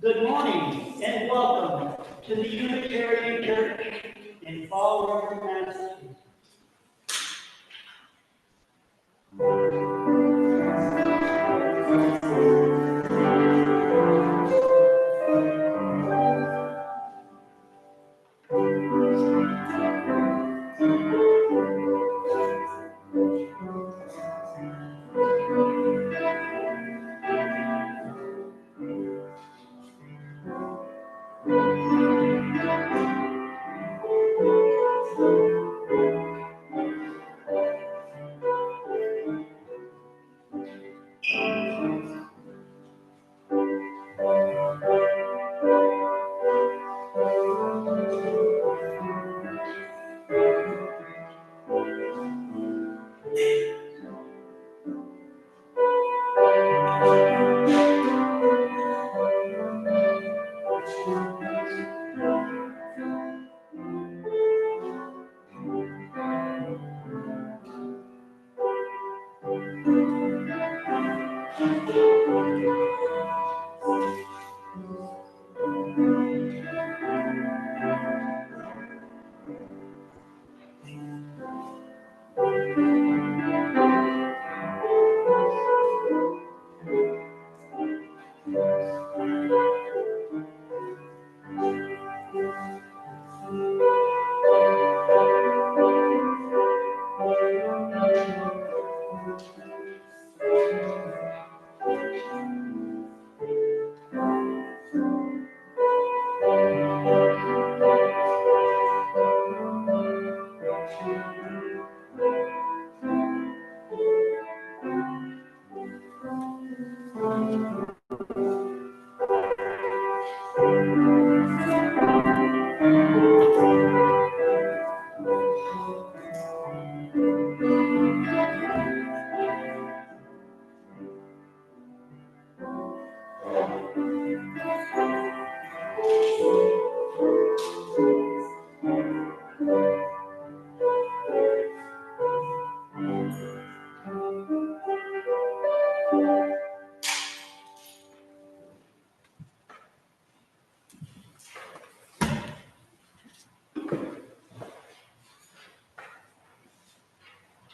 Good morning and welcome to the Unitarian Church in Fall River, Massachusetts.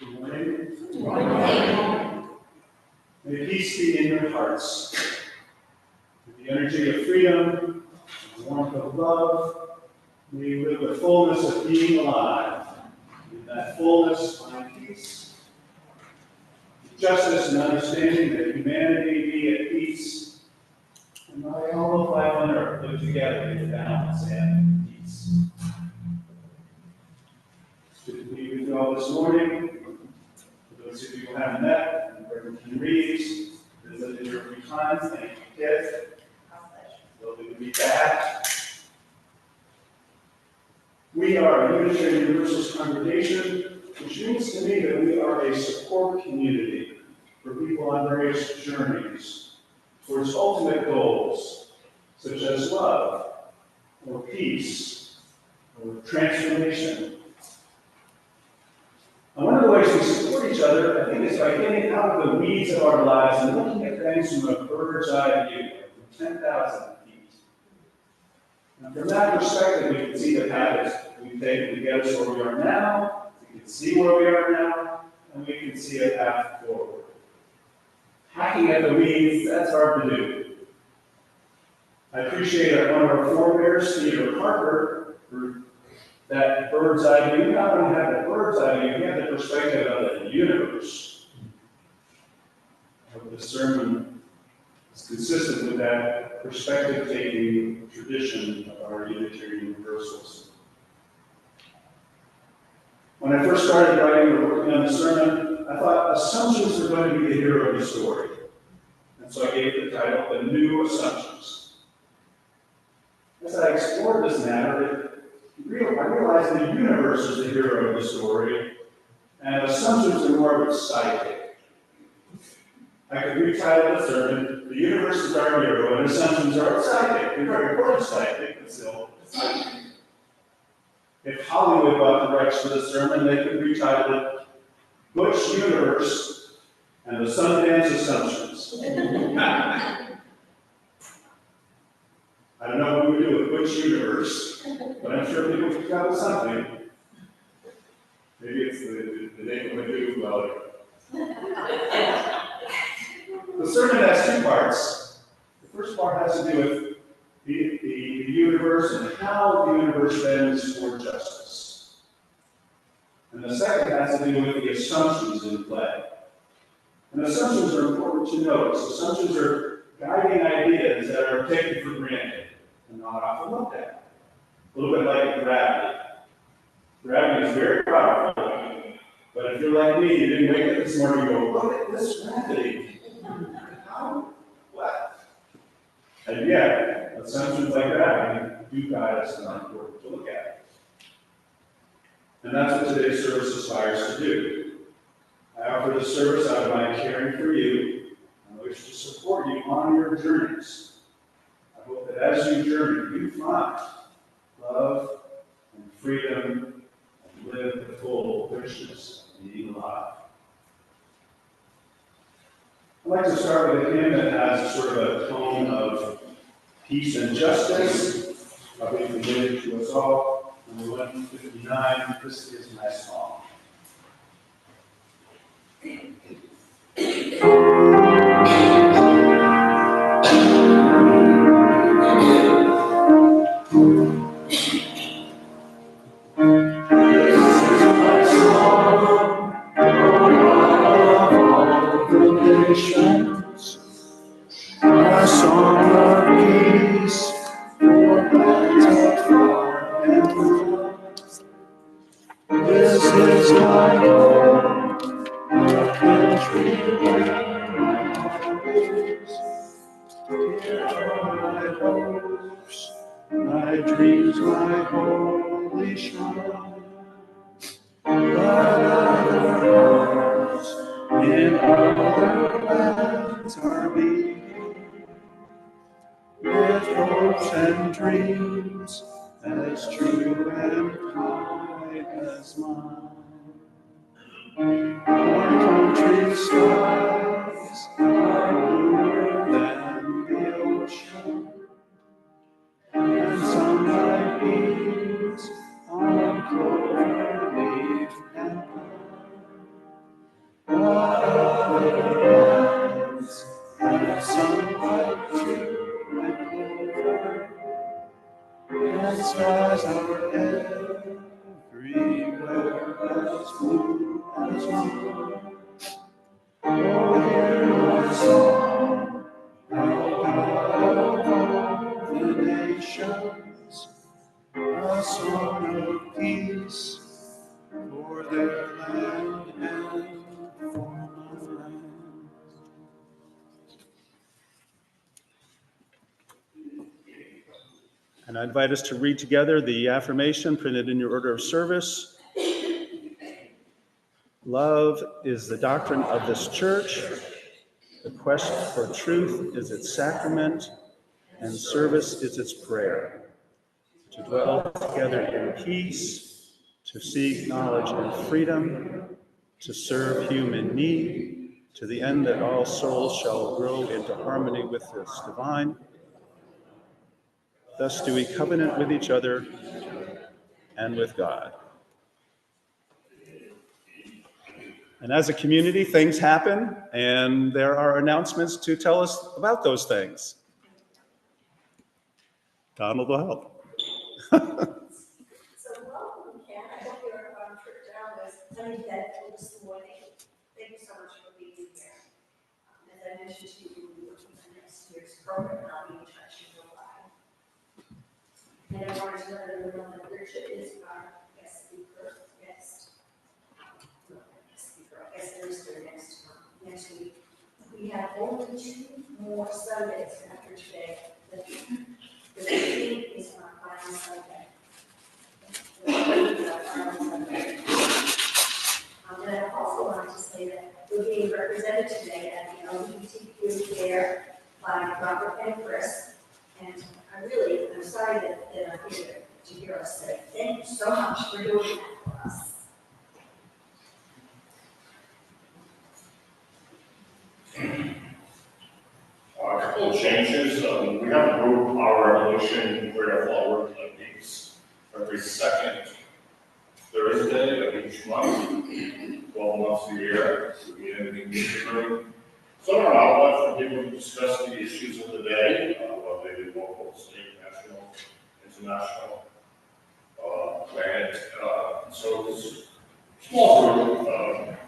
Good morning. Good morning. May peace be in your hearts. With the energy of freedom, the warmth of love, may you live the fullness of being alive. In that fullness, find peace, justice, and understanding that humanity be at peace, and may all of life on earth live together in balance and peace. It's good to be with you all this morning. For those of you who haven't met, Reverend Reeves visited here a few times. Thank you, kids. Lovely to be back. We are a Unitarian Universalist congregation, which means to me that we are a support community for people on various journeys towards ultimate goals, such as love, or peace, or transformation. And one of the ways we support each other, I think, is by getting out of the weeds of our lives and looking at things from a bird's eye view, from 10,000 feet. And from that perspective, we can see the habits we've taken to get us where we are now, we can see where we are now, and we can see a path forward. Hacking at the weeds, that's hard to do. I appreciate one of our forebears, Peter Parker, for that bird's eye view. Not only have the bird's eye view, we have the perspective of the universe. I hope the sermon is consistent with that perspective-taking tradition of our Unitarian Universals. When I first started writing or working on the sermon, I thought assumptions were going to be the hero of the story. And so I gave it the title, The New Assumptions. As I explored this matter, I realized the universe is the hero of the story, and assumptions are more of a sidekick. I could retitle the sermon, The Universe is Our Hero, and Assumptions Are Our Sidekick. They're very important sidekick, but still a sidekick. If Hollywood bought the rights to the sermon, they could retitle it, Butch Universe and the Sundance Assumptions. universe, but I'm sure people can come with something. Maybe it's the name of the new well. The sermon has two parts. The first part has to do with the universe and how the universe bends toward justice. And the second has to do with the assumptions in play. And assumptions are important to notice. Assumptions are guiding ideas that are taken for granted and not often looked at. A little bit like gravity. Gravity is very powerful, but if you're like me, you didn't wake up this morning and go, look at this gravity. How? What? And yet, assumptions like gravity do guide us and are important to look at. And that's what today's service aspires to do. I offer this service out of my caring for you, and I wish to support you on your journeys. I hope that as you journey, you find love and freedom and live the full richness of being alive. I'd like to start with a hymn that has sort of a tone of peace and justice, probably familiar to us all. Number 159, This Is My Song. A song of peace for battles far and near. This is my home, the country where my heart is. Here are my hopes, my dreams, my holy shrine. But other hearts in other lands are beating with hopes and dreams as true and high as mine. Our country's skies are bluer than the ocean, and sunlight beams on clover leaf and pine. Other lands have sunlight too, and clover, and skies are everywhere as blue as mine. Oh, hear my song, thou God of all the nations, a song of peace for their land and for mine. And I invite us to read together the affirmation printed in your order of service. Love is the doctrine of this church. The quest for truth is its sacrament, and service is its prayer. To dwell together in peace, to seek knowledge and freedom, to serve human need, to the end that all souls shall grow into harmony with this divine. Thus do we covenant with each other and with God. And as a community, things happen, and there are announcements to tell us about those things. Donald will help. So welcome, Ken. I hope your trip down was uneventful this morning. Thank you so much for being here. As I mentioned to you, we will working on next year's program, I'll be in touch in July. And I wanted to let everyone know that Richard is our guest speaker, guest minister next week. We have only 2 more Sundays after today. The 15th is our final Sunday. And I also wanted to say that we're being represented today at the LGBTQ fair by Robert and Chris. And I'm sorry that I'm here to hear us say thank you so much for doing that for us. A couple of changes. We have moved our resolution prayer forward a week every second Thursday of each month, 12 months a year. We meet in the community room. So an outlet for people to discuss the issues of the day, whether they be local, state, national, international, and so it's a small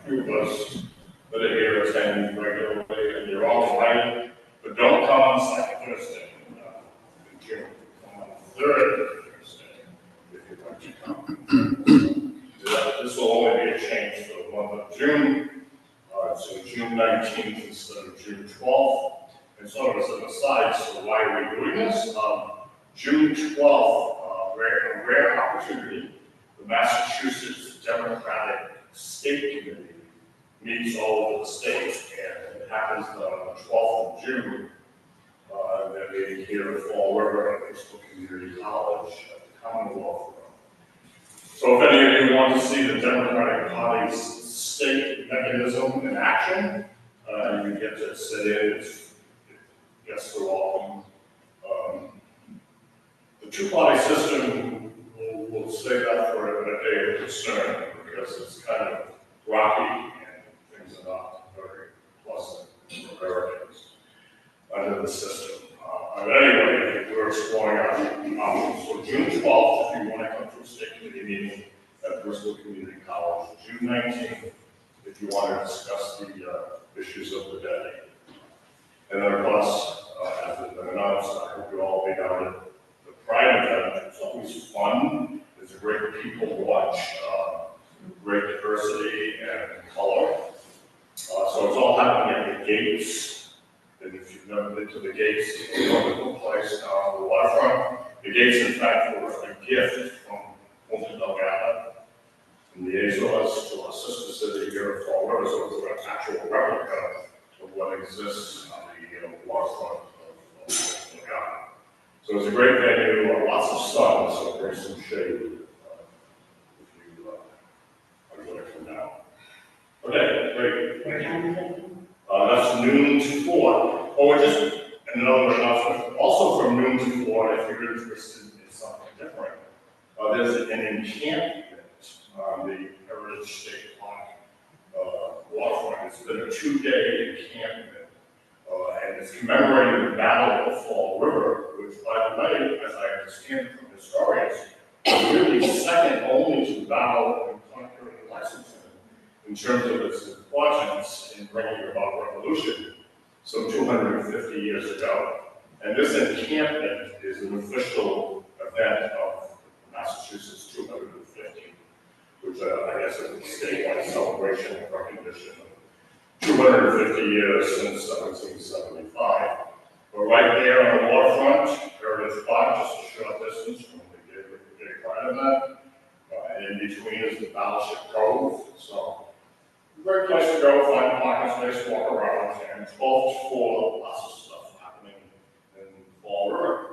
group of us that are here attending regularly, and you're all invited, but don't come on second Thursday in June. Come on third Thursday if you'd like to come. This will only be a change for the month of June. So June 19th instead of June 12th. And sort of as an aside, so why are we doing this? June 12th, a rare opportunity, the Massachusetts Democratic State Committee meets all over the state, and it happens on the 12th of June. They're meeting here at Fall River at Bristol Community College at the Commonwealth Room. So if any of you want to see the Democratic Party's state mechanism in action, you get to sit in, guests are welcome. The two-party system, we'll save that for a day of concern, because it's kind of rocky and things are not very pleasant for Americans under the system. But anyway, we're exploring our options. So June 12th, if you want to come to a state committee meeting at Bristol Community College. June 19th, if you want to discuss the issues of the day. And then of course, as has been announced, I hope you'll all be down at the Pride event. It's always fun. It's a great people watch, great diversity and color. So it's all happening at the Gates. And if you've never been to the Gates, it's a wonderful place on the waterfront. The Gates, in fact, were a gift from Punta Delgada and the Azores to our sister city here at Fall River, so it's an actual replica of what exists on the waterfront of Delgada. So it's a great venue, lots of sun, so bring some shade if you are going to come down. Okay, great. What time is it? That's noon to 4. Oh, just another announcement. Also from noon to 4, if you're interested in something different, there's an encampment on the Heritage State Park waterfront. It's been a 2-day encampment, and it's commemorating the Battle of Fall River, which, by the way, as I understand from historians, is really second only to the Battle of Concord and Lexington in terms of its importance in bringing about revolution some 250 years ago. And this encampment is an official event of Massachusetts 250, which I guess is a statewide celebration and recognition of 250 years since 1775. But right there on the waterfront, Heritage Park, just a short distance from the Gay Pride event, and in between is the Battleship Cove. So great place to go, find a parking space, walk around, and 12 to 4, lots of stuff happening in Fall River.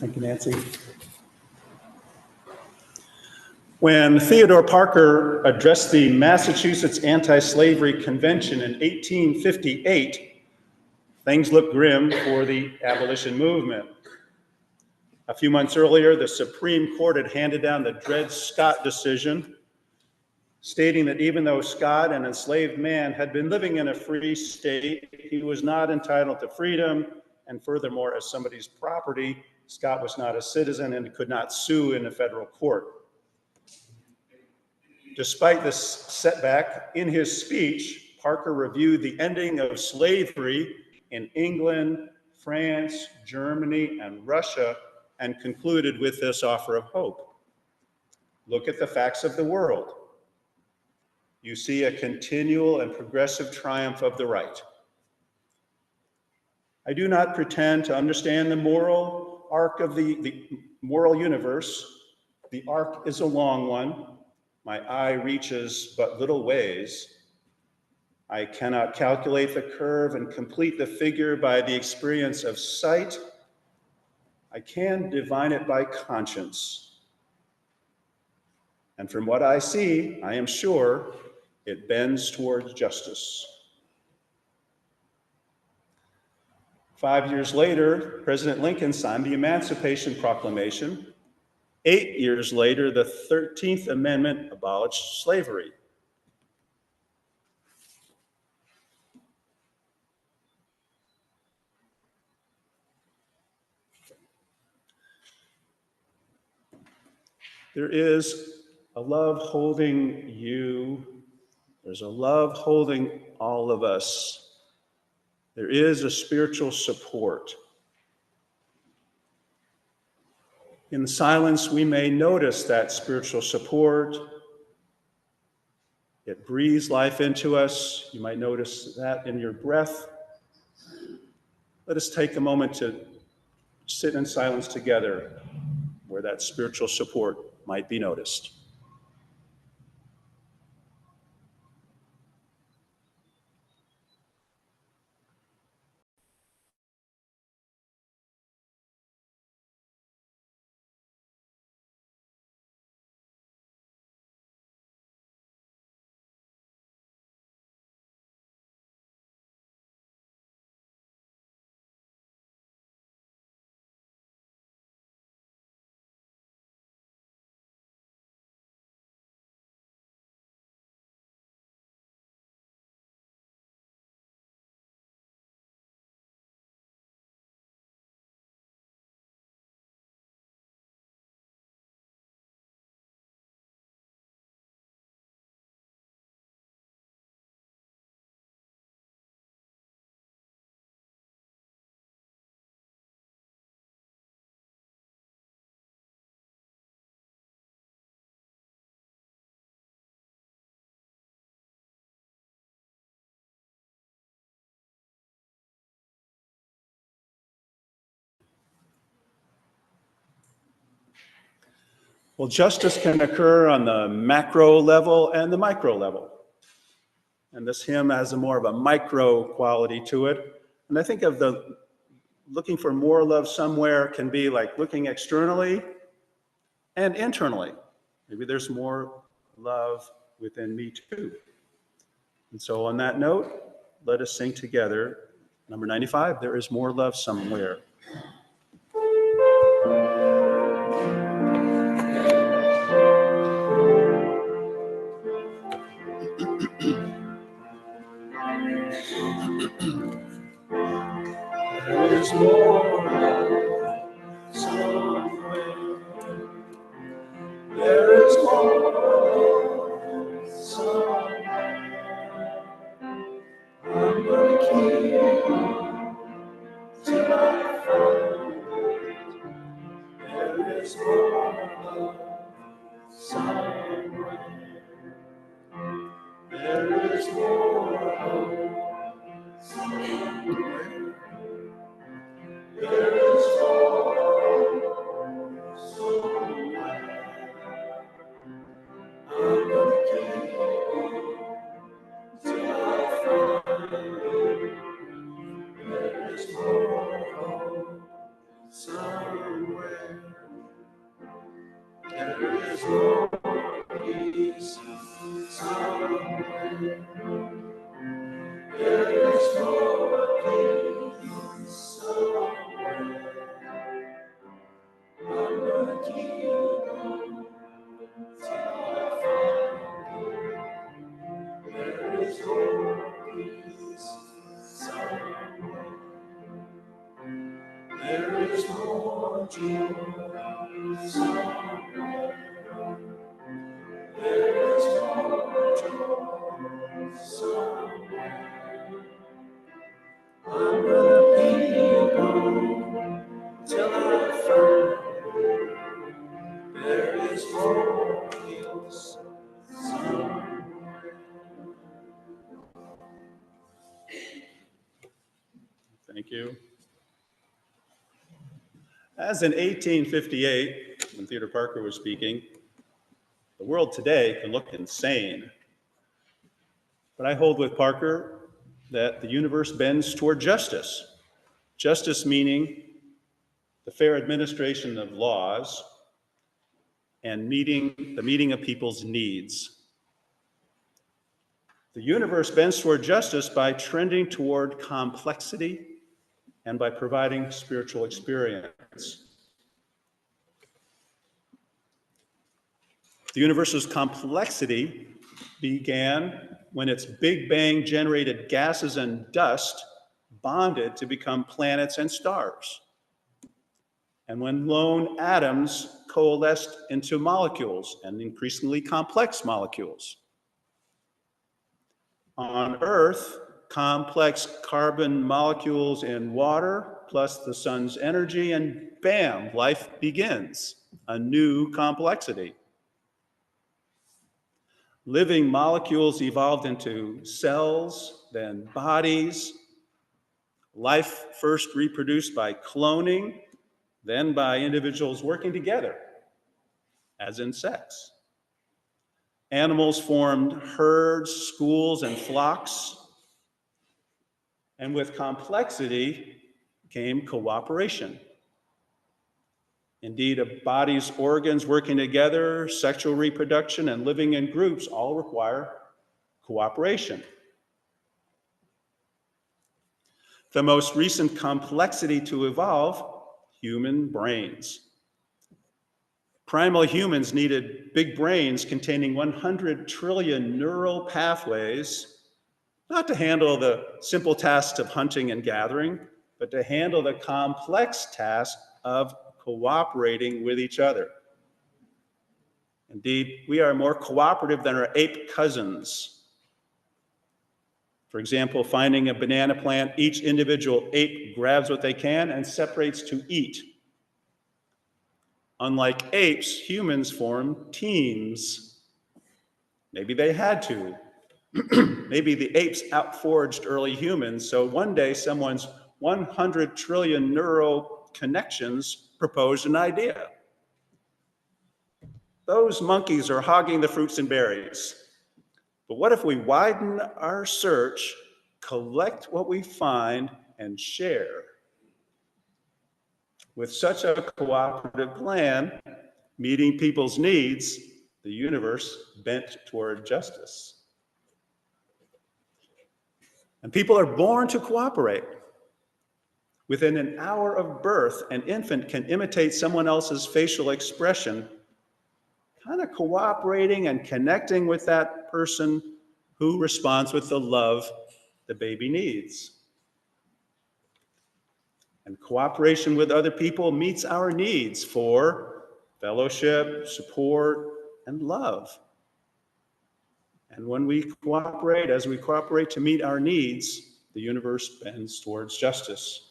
Thank you, Nancy. When Theodore Parker addressed the Massachusetts Anti-Slavery Convention in 1858, things looked grim for the abolition movement. A few months earlier, the Supreme Court had handed down the Dred Scott decision, stating that even though Scott, an enslaved man, had been living in a free state, he was not entitled to freedom, and furthermore, as somebody's property, Scott was not a citizen and could not sue in a federal court. Despite this setback, in his speech, Parker reviewed the ending of slavery in England, France, Germany, and Russia, and concluded with this offer of hope. Look at the facts of the world. You see a continual and progressive triumph of the right. I do not pretend to understand the moral arc of the moral universe. The arc is a long one. My eye reaches but little ways. I cannot calculate the curve and complete the figure by the experience of sight. I can divine it by conscience. And from what I see, I am sure it bends towards justice. 5 years later, President Lincoln signed the Emancipation Proclamation. 8 years later, the 13th Amendment abolished slavery. There is a love holding you. There's a love holding all of us. There is a spiritual support. In silence, we may notice that spiritual support. It breathes life into us. You might notice that in your breath. Let us take a moment to sit in silence together where that spiritual support might be noticed. Well, justice can occur on the macro level and the micro level. And this hymn has a more of a micro quality to it. And I think of the looking for more love somewhere can be like looking externally and internally. Maybe there's more love within me too. And so on that note, let us sing together number 95, There Is More Love Somewhere. There is more love somewhere. There is more love somewhere. I'm gonna keep till I find it. There is more love somewhere. There is more love somewhere. There is more somewhere. I'm gonna keep till I find it. There is more somewhere. somewhere there is more peace. Somewhere there is more peace. Somewhere I'm gonna keep on till I find there is more peace. Somewhere there is more joy. Somewhere there is more joy. Somewhere I'm gonna keep on till I find there is more peace. Somewhere. Thank you. As in 1858, when Theodore Parker was speaking, the world today can look insane. But I hold with Parker that the universe bends toward justice. Justice meaning the fair administration of laws and the meeting of people's needs. The universe bends toward justice by trending toward complexity and by providing spiritual experience. The universe's complexity began when its Big Bang generated gases and dust bonded to become planets and stars. And when lone atoms coalesced into molecules and increasingly complex molecules. On Earth, complex carbon molecules in water, plus the sun's energy, and bam, life begins, a new complexity. Living molecules evolved into cells, then bodies. Life first reproduced by cloning, then by individuals working together, as in sex. Animals formed herds, schools, and flocks. And with complexity came cooperation. Indeed, a body's organs working together, sexual reproduction, and living in groups all require cooperation. The most recent complexity to evolve, human brains. Primal humans needed big brains containing 100 trillion neural pathways, not to handle the simple tasks of hunting and gathering, but to handle the complex task of cooperating with each other. Indeed, we are more cooperative than our ape cousins. For example, finding a banana plant, each individual ape grabs what they can and separates to eat. Unlike apes, humans form teams. Maybe they had to. Maybe the apes outforaged early humans, so one day someone's 100 trillion neural connections proposed an idea. Those monkeys are hogging the fruits and berries. But what if we widen our search, collect what we find, and share? With such a cooperative plan, meeting people's needs, the universe bent toward justice. And people are born to cooperate. Within an hour of birth, an infant can imitate someone else's facial expression, kind of cooperating and connecting with that person who responds with the love the baby needs. And cooperation with other people meets our needs for fellowship, support, and love. And when we cooperate, as we cooperate to meet our needs, the universe bends towards justice.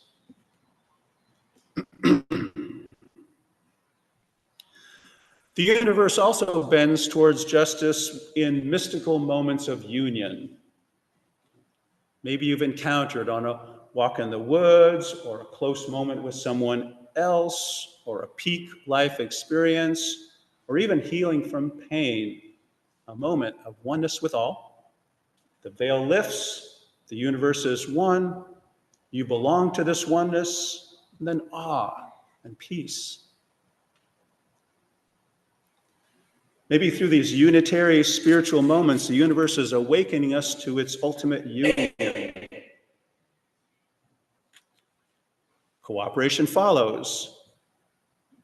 The universe also bends towards justice in mystical moments of union. Maybe you've encountered on a walk in the woods, or a close moment with someone else, or a peak life experience, or even healing from pain, a moment of oneness with all. The veil lifts, the universe is one, you belong to this oneness, and then awe and peace. Maybe through these unitary spiritual moments, the universe is awakening us to its ultimate union. Cooperation follows.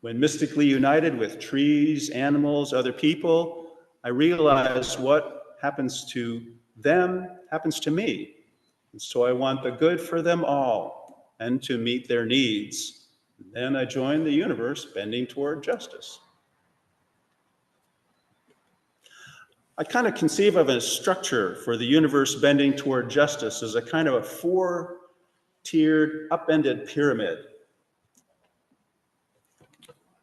When mystically united with trees, animals, other people, I realize what happens to them happens to me. And so I want the good for them all and to meet their needs. Then I join the universe bending toward justice. I kind of conceive of a structure for the universe bending toward justice as a kind of a four-tiered, upended pyramid.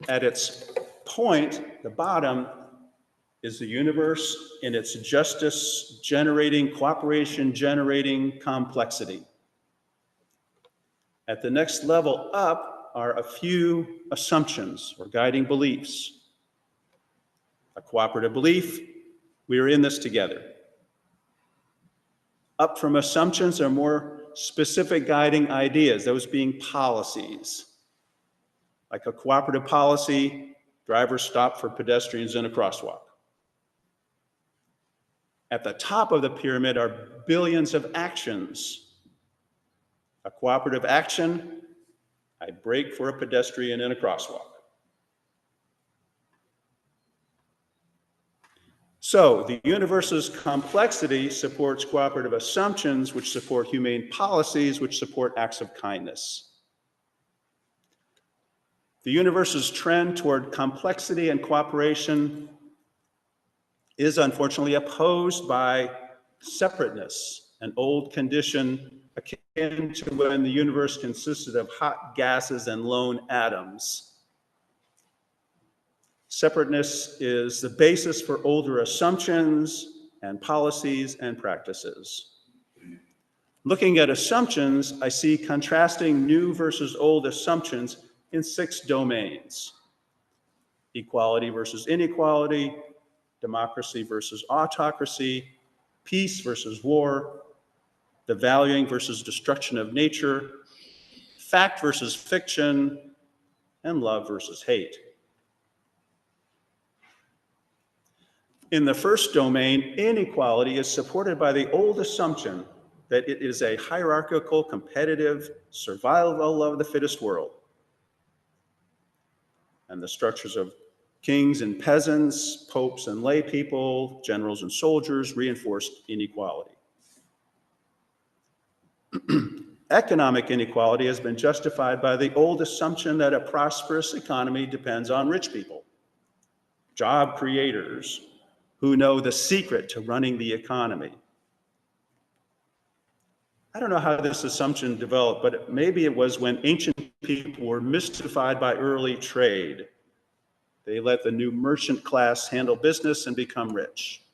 At its point, the bottom, is the universe in its justice-generating, cooperation-generating complexity. At the next level up are a few assumptions or guiding beliefs. A cooperative belief, we are in this together. Up from assumptions are more specific guiding ideas, those being policies. Like a cooperative policy, drivers stop for pedestrians in a crosswalk. At the top of the pyramid are billions of actions. A cooperative action, I brake for a pedestrian in a crosswalk. So the universe's complexity supports cooperative assumptions, which support humane policies, which support acts of kindness. The universe's trend toward complexity and cooperation is unfortunately opposed by separateness, an old condition akin to when the universe consisted of hot gases and lone atoms. Separateness is the basis for older assumptions and policies and practices. Looking at assumptions, I see contrasting new versus old assumptions in 6 domains: equality versus inequality, democracy versus autocracy, peace versus war, the valuing versus destruction of nature, fact versus fiction, and love versus hate. In the first domain, inequality is supported by the old assumption that it is a hierarchical, competitive, survival of the fittest world. And the structures of kings and peasants, popes and lay people, generals and soldiers reinforced inequality. Economic inequality has been justified by the old assumption that a prosperous economy depends on rich people, job creators who know the secret to running the economy. I don't know how this assumption developed, but maybe it was when ancient people were mystified by early trade. They let the new merchant class handle business and become rich.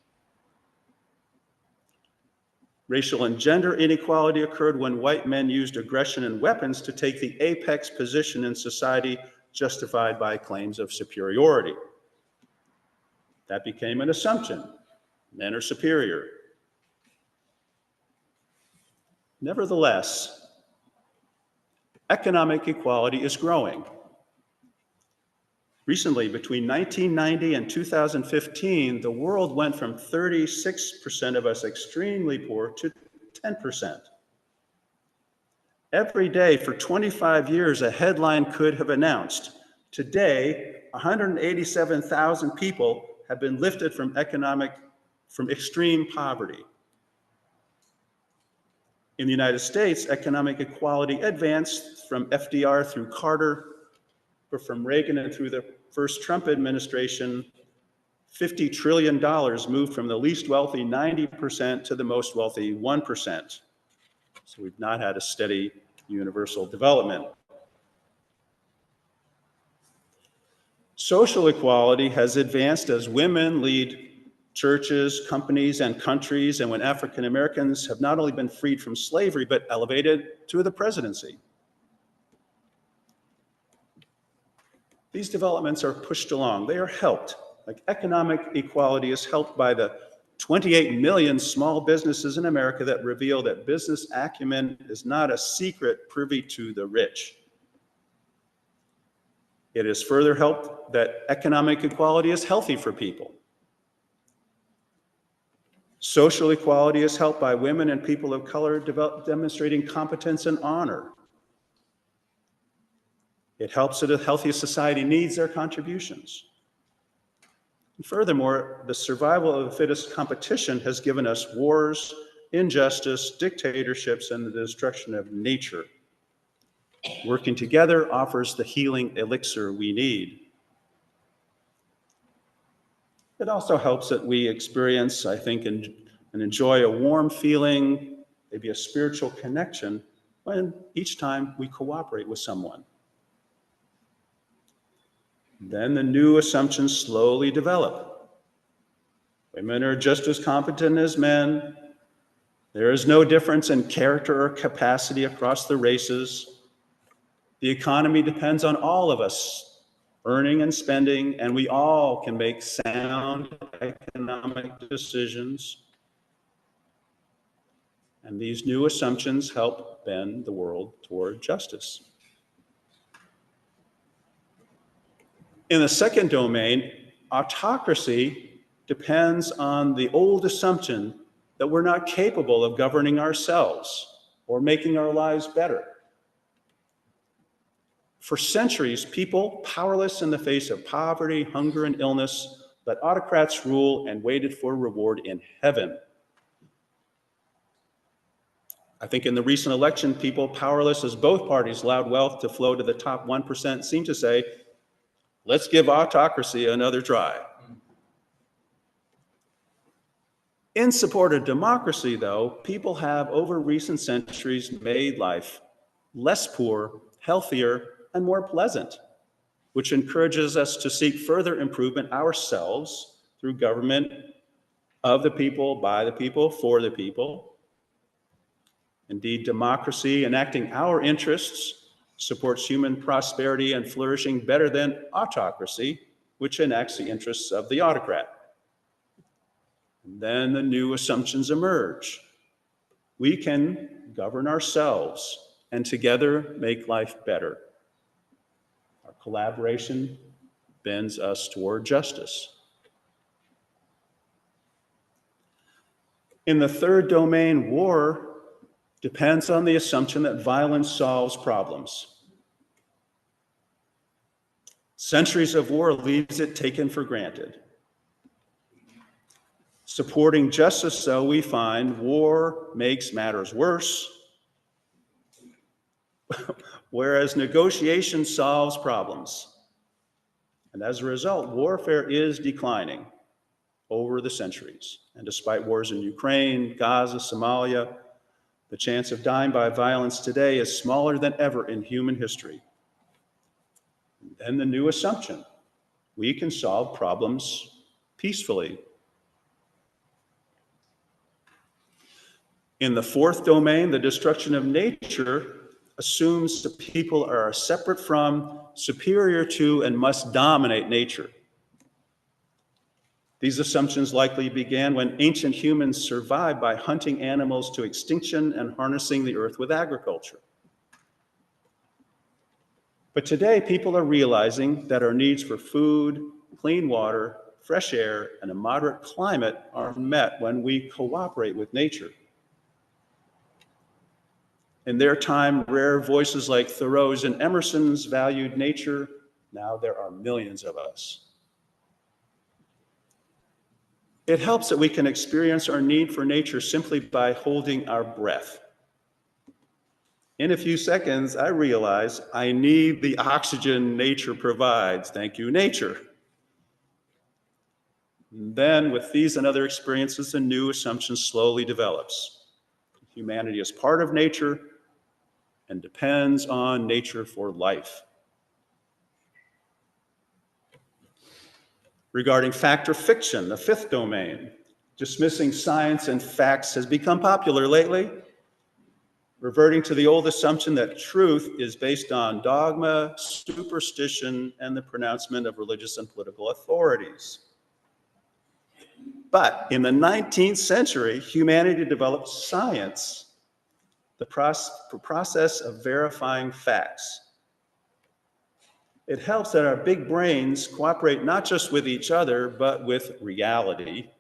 Racial and gender inequality occurred when white men used aggression and weapons to take the apex position in society, justified by claims of superiority. That became an assumption. Men are superior. Nevertheless, economic equality is growing. Recently, between 1990 and 2015, the world went from 36% of us extremely poor to 10%. Every day for 25 years, a headline could have announced, today, 187,000 people have been lifted from extreme poverty. In the United States, economic equality advanced from FDR through Carter, but from Reagan and through the first Trump administration, $50 trillion moved from the least wealthy 90% to the most wealthy 1%. So we've not had a steady universal development. Social equality has advanced as women lead churches, companies, and countries, and when African Americans have not only been freed from slavery, but elevated to the presidency. These developments are pushed along. They are helped. Like economic equality is helped by the 28 million small businesses in America that reveal that business acumen is not a secret privy to the rich. It has further helped that economic equality is healthy for people. Social equality is helped by women and people of color demonstrating competence and honor. It helps that a healthy society needs their contributions. And furthermore, the survival of the fittest competition has given us wars, injustice, dictatorships, and the destruction of nature. Working together offers the healing elixir we need. It also helps that we experience, I think, and enjoy a warm feeling, maybe a spiritual connection, when each time we cooperate with someone. Then the new assumptions slowly develop. Women are just as competent as men. There is no difference in character or capacity across the races. The economy depends on all of us earning and spending, and we all can make sound economic decisions. And these new assumptions help bend the world toward justice. In the second domain, autocracy depends on the old assumption that we're not capable of governing ourselves or making our lives better. For centuries, people, powerless in the face of poverty, hunger, and illness, let autocrats rule and waited for reward in heaven. I think in the recent election, people powerless as both parties allowed wealth to flow to the top 1% seem to say, let's give autocracy another try. In support of democracy, though, people have over recent centuries made life less poor, healthier, and more pleasant, which encourages us to seek further improvement ourselves through government of the people, by the people, for the people. Indeed, democracy, enacting our interests, supports human prosperity and flourishing better than autocracy, which enacts the interests of the autocrat. And then the new assumptions emerge. We can govern ourselves and together make life better. Our collaboration bends us toward justice. In the third domain, war depends on the assumption that violence solves problems. Centuries of war leaves it taken for granted. Supporting justice, though, we find war makes matters worse, whereas negotiation solves problems. And as a result, warfare is declining over the centuries. And despite wars in Ukraine, Gaza, Somalia, the chance of dying by violence today is smaller than ever in human history. And then the new assumption, we can solve problems peacefully. In the fourth domain, the destruction of nature assumes that people are separate from, superior to, and must dominate nature. These assumptions likely began when ancient humans survived by hunting animals to extinction and harnessing the earth with agriculture. But today, people are realizing that our needs for food, clean water, fresh air, and a moderate climate are met when we cooperate with nature. In their time, rare voices like Thoreau's and Emerson's valued nature. Now there are millions of us. It helps that we can experience our need for nature simply by holding our breath. In a few seconds, I realize I need the oxygen nature provides. Thank you, nature. And then, with these and other experiences, a new assumption slowly develops. Humanity is part of nature and depends on nature for life. Regarding fact or fiction, the fifth domain, dismissing science and facts has become popular lately, reverting to the old assumption that truth is based on dogma, superstition, and the pronouncement of religious and political authorities. But in the 19th century, humanity developed science, the process of verifying facts. It helps that our big brains cooperate not just with each other, but with reality.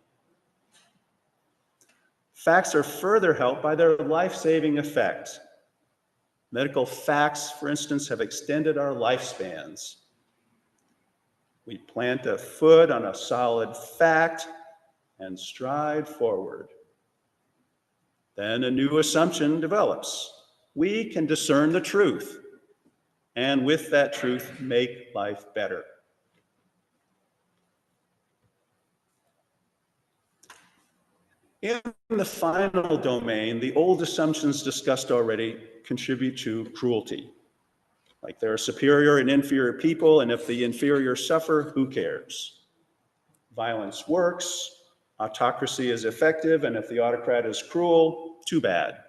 Facts are further helped by their life-saving effect. Medical facts, for instance, have extended our lifespans. We plant a foot on a solid fact and stride forward. Then a new assumption develops. We can discern the truth, and with that truth, make life better. In the final domain, the old assumptions discussed already contribute to cruelty. Like there are superior and inferior people, and if the inferior suffer, who cares? Violence works, autocracy is effective, and if the autocrat is cruel, too bad.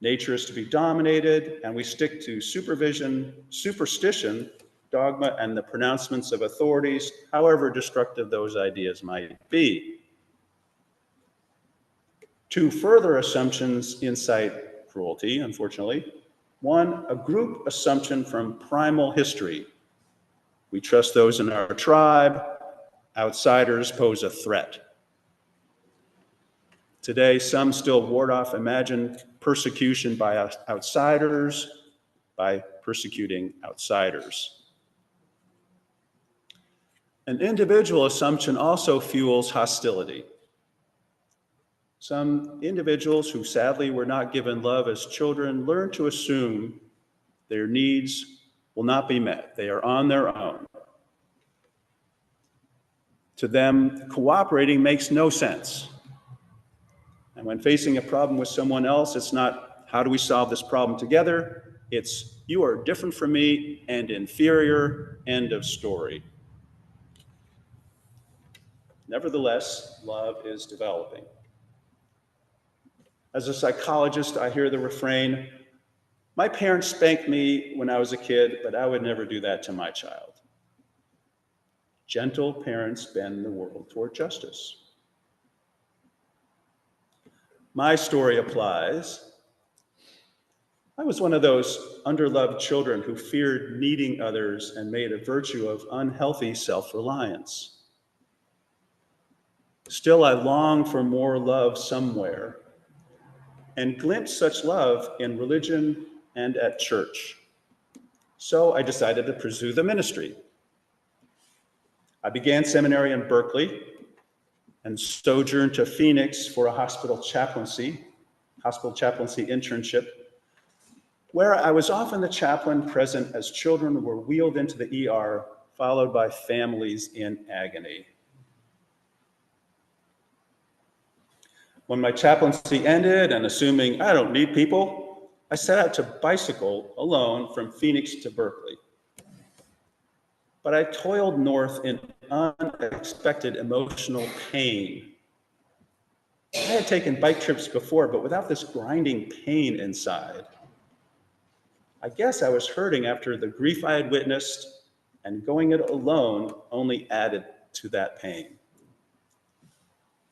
Nature is to be dominated, and we stick to superstition, dogma, and the pronouncements of authorities, however destructive those ideas might be. Two further assumptions incite cruelty, unfortunately. One, a group assumption from primal history. We trust those in our tribe. Outsiders pose a threat. Today, some still ward off imagined persecution by outsiders by persecuting outsiders. An individual assumption also fuels hostility. Some individuals who sadly were not given love as children learn to assume their needs will not be met. They are on their own. To them, cooperating makes no sense. And when facing a problem with someone else, it's not, how do we solve this problem together? It's, you are different from me and inferior, end of story. Nevertheless, love is developing. As a psychologist, I hear the refrain, my parents spanked me when I was a kid, but I would never do that to my child. Gentle parents bend the world toward justice. My story applies. I was one of those underloved children who feared needing others and made a virtue of unhealthy self-reliance. Still, I long for more love somewhere and glimpse such love in religion and at church. So I decided to pursue the ministry. I began seminary in Berkeley and sojourned to Phoenix for a hospital chaplaincy internship, where I was often the chaplain present as children were wheeled into the ER, followed by families in agony. When my chaplaincy ended, and assuming I don't need people, I set out to bicycle alone from Phoenix to Berkeley. But I toiled north in unexpected emotional pain. I had taken bike trips before, but without this grinding pain inside. I guess I was hurting after the grief I had witnessed, and going it alone only added to that pain.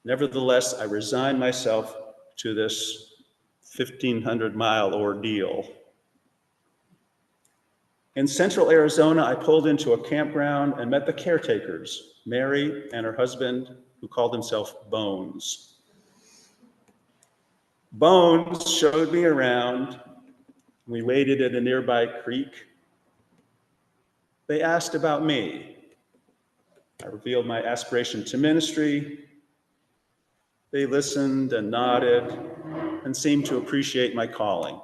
Nevertheless, I resigned myself to this 1,500-mile ordeal. In central Arizona, I pulled into a campground and met the caretakers, Mary and her husband, who called himself Bones. Bones showed me around. We waded in a nearby creek. They asked about me. I revealed my aspiration to ministry. They listened and nodded and seemed to appreciate my calling.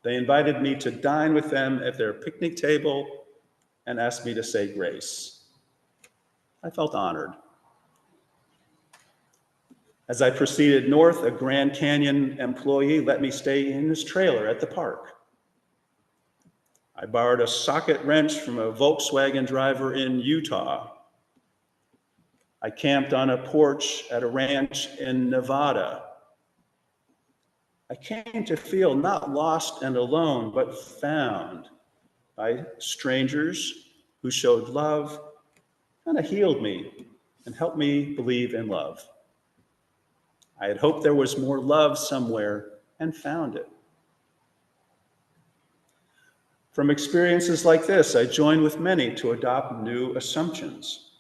They invited me to dine with them at their picnic table and asked me to say grace. I felt honored. As I proceeded north, a Grand Canyon employee let me stay in his trailer at the park. I borrowed a socket wrench from a Volkswagen driver in Utah. I camped on a porch at a ranch in Nevada. I came to feel not lost and alone, but found by strangers who showed love, kind of healed me and helped me believe in love. I had hoped there was more love somewhere and found it. From experiences like this, I join with many to adopt new assumptions.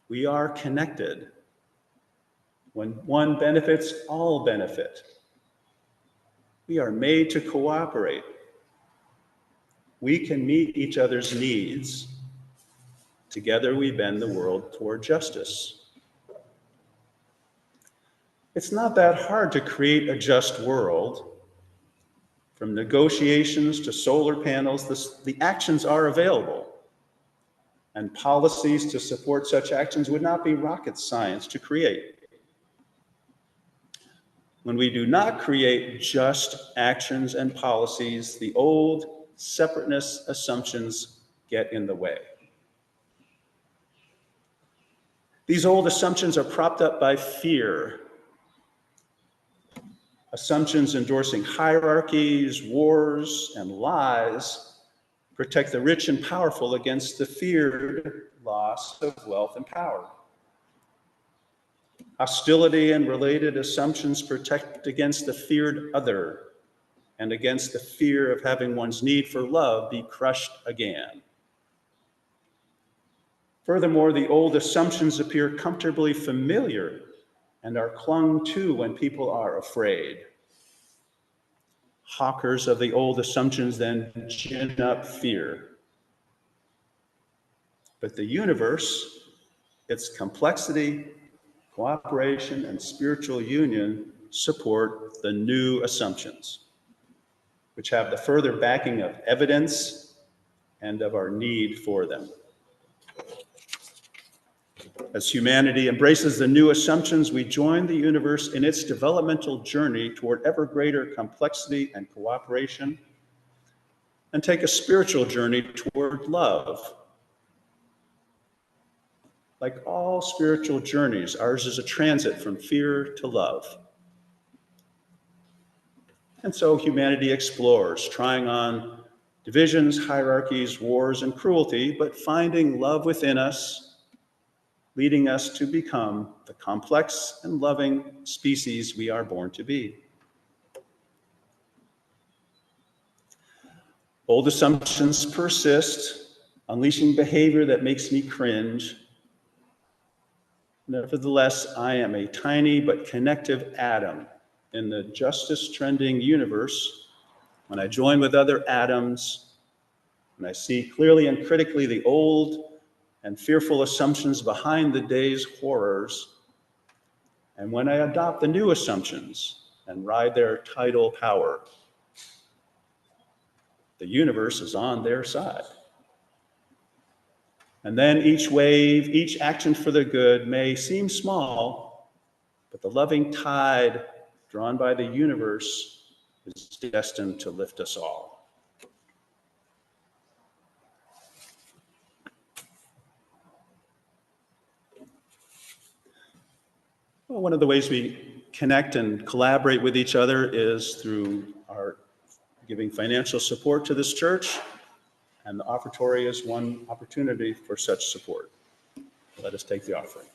We are connected. When one benefits, all benefit. We are made to cooperate. We can meet each other's needs. Together we bend the world toward justice. It's not that hard to create a just world. From negotiations to solar panels, the actions are available. And policies to support such actions would not be rocket science to create. When we do not create just actions and policies, the old separateness assumptions get in the way. These old assumptions are propped up by fear. Assumptions endorsing hierarchies, wars, and lies protect the rich and powerful against the feared loss of wealth and power. Hostility and related assumptions protect against the feared other and against the fear of having one's need for love be crushed again. Furthermore, the old assumptions appear comfortably familiar and are clung to when people are afraid. Hawkers of the old assumptions then gin up fear. But the universe, its complexity, cooperation, and spiritual union support the new assumptions, which have the further backing of evidence and of our need for them. As humanity embraces the new assumptions, we join the universe in its developmental journey toward ever greater complexity and cooperation, and take a spiritual journey toward love. Like all spiritual journeys, ours is a transit from fear to love. And so humanity explores, trying on divisions, hierarchies, wars, and cruelty, but finding love within us, leading us to become the complex and loving species we are born to be. Old assumptions persist, unleashing behavior that makes me cringe. Nevertheless, I am a tiny but connective atom in the justice-trending universe. When I join with other atoms, when I see clearly and critically the old and fearful assumptions behind the day's horrors, and when I adopt the new assumptions and ride their tidal power, the universe is on their side. And then each wave, each action for the good may seem small, but the loving tide drawn by the universe is destined to lift us all. Well, one of the ways we connect and collaborate with each other is through our giving financial support to this church, and the offertory is one opportunity for such support. Let us take the offering.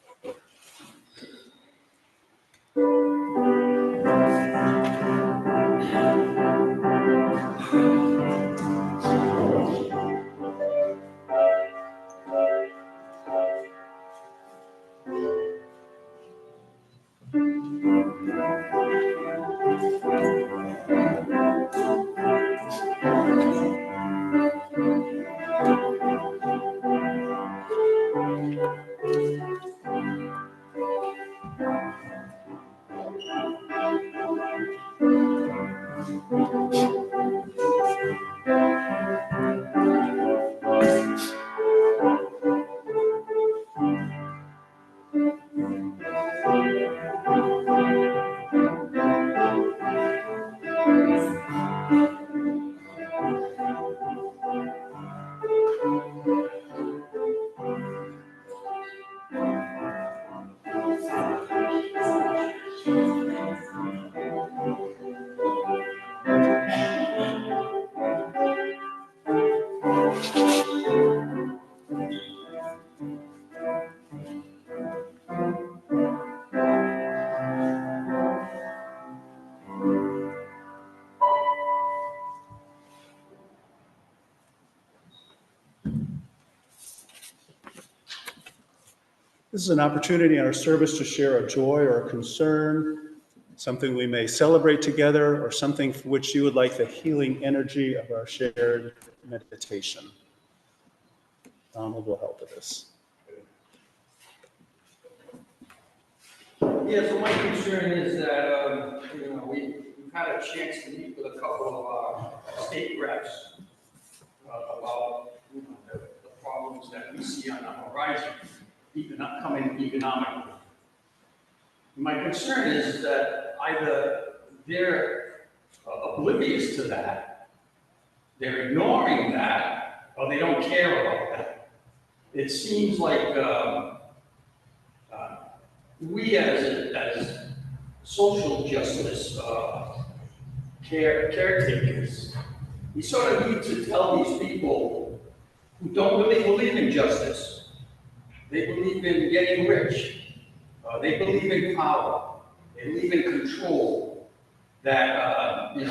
This is an opportunity in our service to share a joy or a concern, something we may celebrate together, or something for which you would like the healing energy of our shared meditation. Donald will help with this. Yeah, so my concern is that, we've had a chance to meet with a couple of our state reps about, the problems that we see on the horizon, upcoming economically. My concern is that either they're oblivious to that, they're ignoring that, or they don't care about that. It seems like we as social justice caretakers, we sort of need to tell these people who don't really believe in justice, they believe in getting rich, they believe in power, they believe in control, that, we're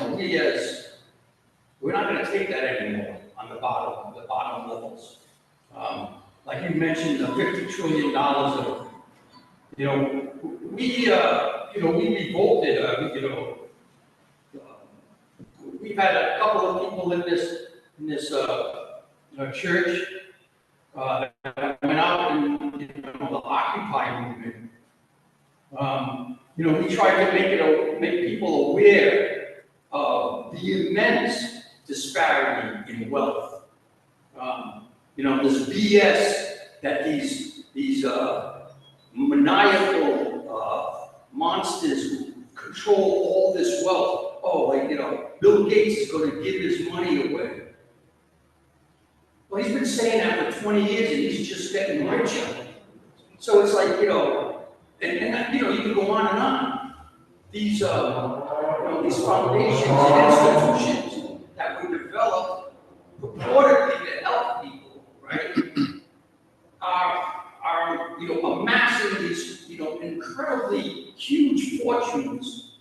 not going to take that anymore on the bottom levels. Like you mentioned, the $50 trillion of, we revolted, we've had a couple of people in this church that went out and, the Occupy movement. We tried to make people aware of the immense disparity in wealth. This BS that these maniacal monsters who control all this wealth. Oh, Bill Gates is going to give his money away. Well, he's been saying that for 20 years and he's just getting richer. So it's like, and you can go on and on. These foundations and institutions that were developed purportedly to help people, right, are amassing these, incredibly huge fortunes,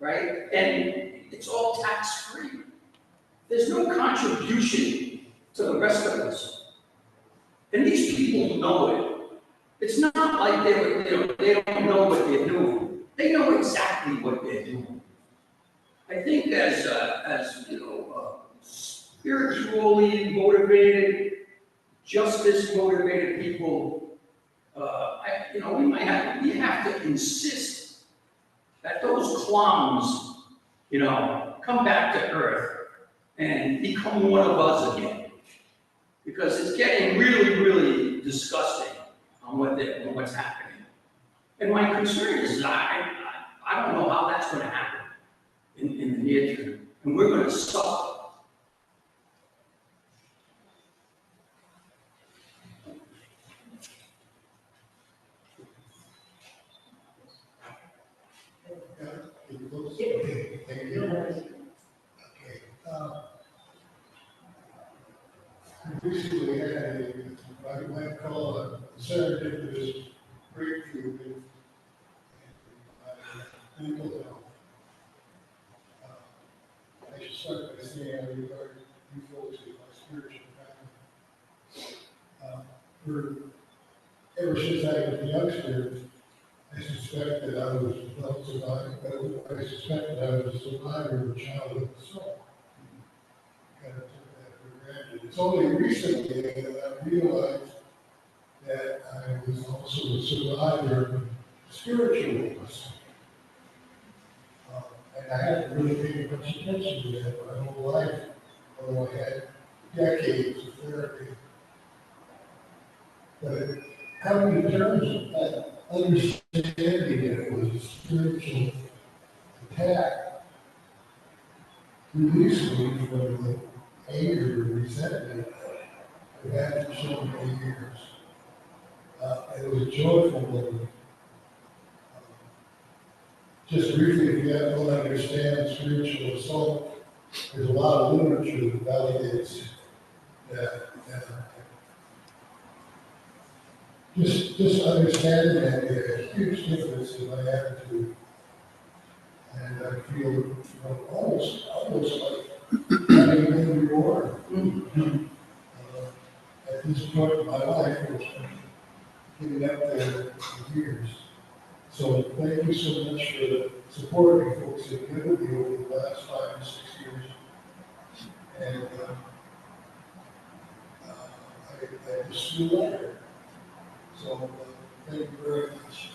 right? And it's all tax-free. There's no contribution to the rest of us. And these people know it. It's not like they don't know what they're doing. They know exactly what they're doing. I think as spiritually motivated, justice motivated people, we have to insist that those clowns, come back to earth and become one of us again. Because it's getting really, really disgusting on what's happening. And my concern is I don't know how that's going to happen in the near term. And we're going to suffer. Okay, thank you. Okay. Recently had what you might call a serendipitous breakthrough in mental health. I should start by saying I regard you folks as my spiritual family. Ever since I was a youngster, I suspect that I was not survived, but I suspect that I was a survivor of childhood assault. Kind of took that for granted. It's only recently that I realized that I was also a survivor of spiritual assault. And I hadn't really paid much attention to that my whole life, although I had decades of therapy. But coming to terms with that, understanding that it was a spiritual attack released me from the anger and resentment I've had for so many years. It was a joyful moment. Just briefly, if you don't understand spiritual assault, there's a lot of literature that validates that. Just understanding that made a huge difference in my attitude. And I feel almost like having been reborn. At this point in my life, getting up there for years. So thank you so much for supporting folks in Unity over the last 5 or 6 years. And I just feel better. So thank you very much.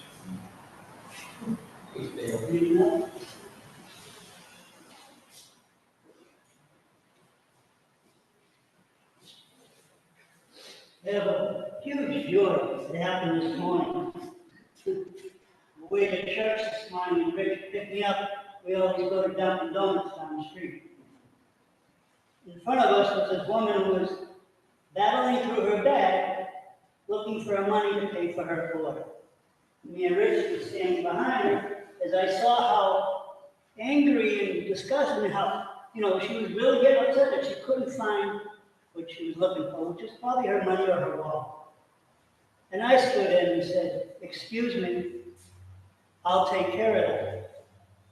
I have a huge joy that happened this morning. The way to church this morning, Rich picked me up. We always go to Dunkin' Donuts down the street. In front of us was this woman who was battling through her bag, looking for money to pay for her board. Me and Rich were standing behind her as I saw how angry and disgusted and how, she was really getting upset that she couldn't find what she was looking for, which is probably her money or her wallet. And I stood in and said, "Excuse me, I'll take care of that."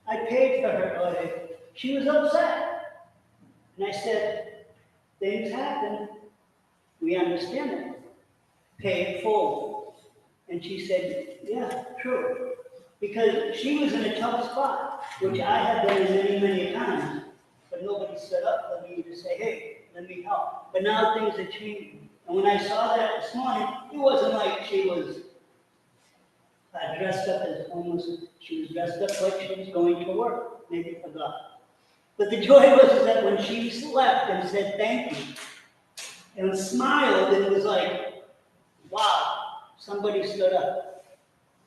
I paid for her order. She was upset. And I said, "Things happen. We understand it. Pay it forward." And she said, "Yeah, true." Because she was in a tough spot, which I have been in many, many times, but nobody stood up for me to say, "Hey, let me help." But now things are changing. And when I saw that this morning, it wasn't like she was dressed up as almost, she was dressed up like she was going to work, maybe forgot. But the joy was that when she left and said thank you, and smiled, it was like, wow, somebody stood up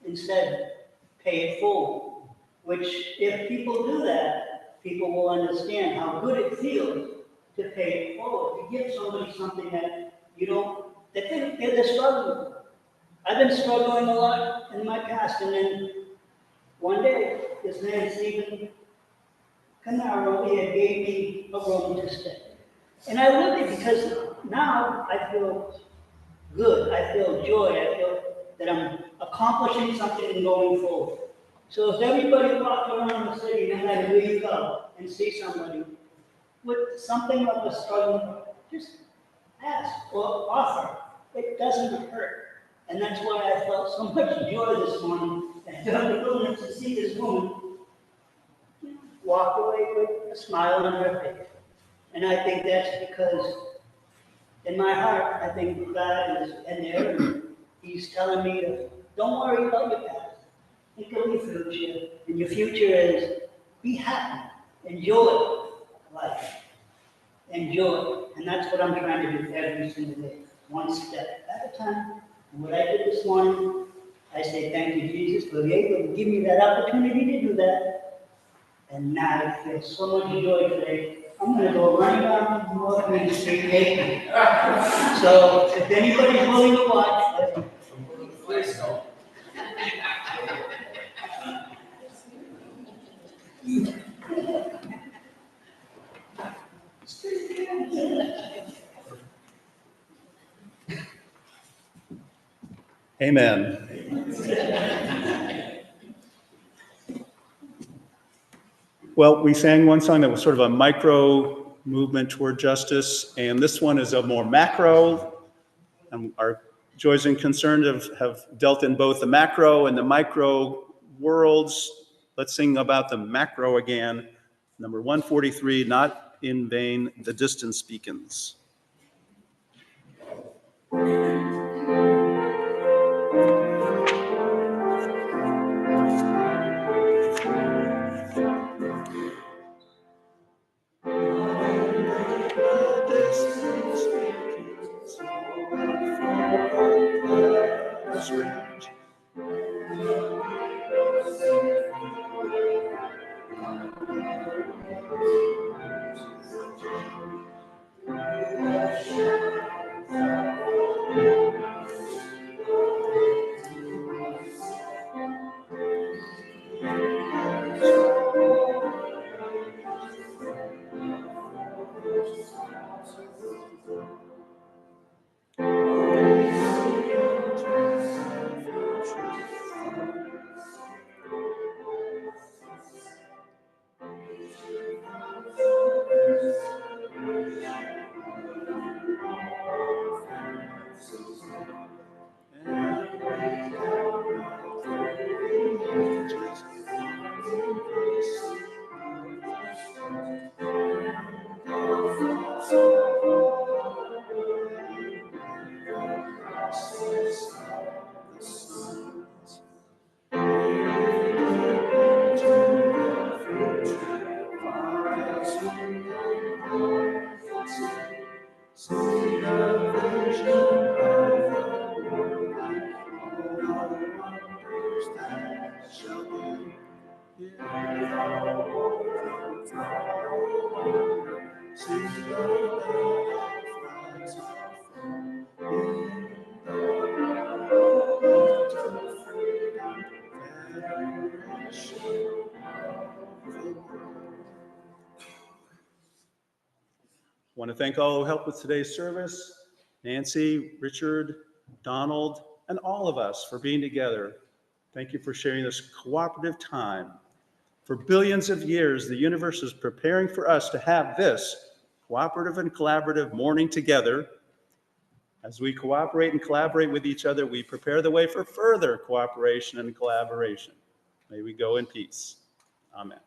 and said, "Pay it forward." Which, if people do that, people will understand how good it feels to pay it forward, to give somebody something that you don't, that they're struggling with. I've been struggling a lot in my past, and then one day, this man, Stephen Canaro, here gave me a room to stay. And I lived it because now I feel good, I feel joy, I feel that I'm accomplishing something and going forward. So if everybody walked around the city, no matter where you go, and see somebody with something of a struggle, just ask or offer. It doesn't hurt. And that's why I felt so much joy this morning at Dunkin' Donuts to see this woman walk away with a smile on her face. And I think that's because in my heart, I think God is in there and He's telling me to don't worry about your past. Think of your future. And your future is be happy. Enjoy life. Enjoy. And that's what I'm trying to do every single day. One step at a time. And what I did this morning, I say thank you, Jesus, for being able to give me that opportunity to do that. And now I feel so much joy today. I'm going to go running down the North Main Street naked. So if anybody's willing to watch, please go. Amen. Well, we sang one song that was sort of a micro movement toward justice, and this one is a more macro. And our joys and concerns have dealt in both the macro and the micro worlds. Let's sing about the macro again. Number 143, Not in Vain, The Distance Beacons. Want to thank all who helped with today's service, Nancy, Richard, Donald, and all of us for being together. Thank you for sharing this cooperative time. For billions of years, the universe is preparing for us to have this cooperative and collaborative morning together. As we cooperate and collaborate with each other, we prepare the way for further cooperation and collaboration. May we go in peace. Amen.